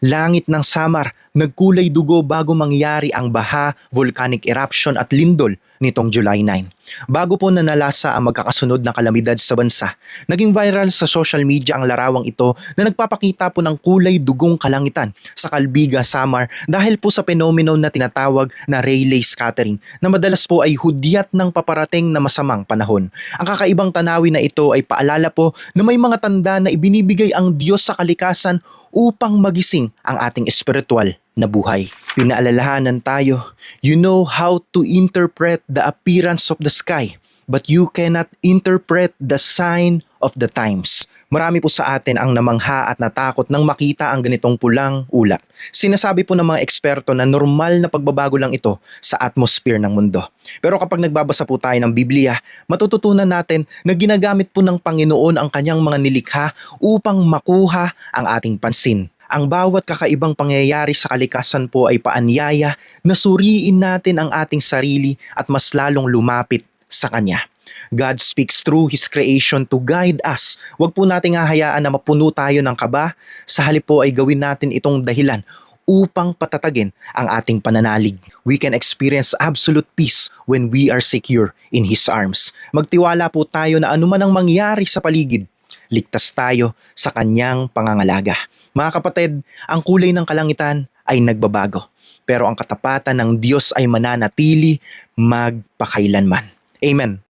Langit ng Samar, nagkulay dugo bago mangyari ang baha, volcanic eruption at lindol nitong July 9. Bago po nanalasa ang magkakasunod na kalamidad sa bansa, naging viral sa social media ang larawang ito na nagpapakita po ng kulay dugong kalangitan sa Calbiga, Samar dahil po sa penomeno na tinatawag na Rayleigh scattering na madalas po ay hudyat ng paparating na masamang panahon. Ang kakaibang tanawin na ito ay paalala po na may mga tanda na ibinibigay ang Diyos sa kalikasan upang magising ang ating espiritual na buhay. Pinaalalahanan tayo, you know how to interpret the appearance of the sky, but you cannot interpret the sign of the times. Marami po sa atin ang namangha at natakot nang makita ang ganitong pulang ulap. Sinasabi po ng mga eksperto na normal na pagbabago lang ito sa atmosphere ng mundo. Pero kapag nagbabasa po tayo ng Biblia, matututunan natin na ginagamit po ng Panginoon ang kanyang mga nilikha upang makuha ang ating pansin. Ang bawat kakaibang pangyayari sa kalikasan po ay paanyaya na suriin natin ang ating sarili at mas lalong lumapit sa Kanya. God speaks through His creation to guide us. Huwag po nating hahayaan na mapuno tayo ng kaba. Sa halip po ay gawin natin itong dahilan upang patatagin ang ating pananalig. We can experience absolute peace when we are secure in His arms. Magtiwala po tayo na anuman ang mangyari sa paligid, ligtas tayo sa Kanyang pangangalaga. Mga kapatid, ang kulay ng kalangitan ay nagbabago. Pero ang katapatan ng Diyos ay mananatili magpakailanman. Amen.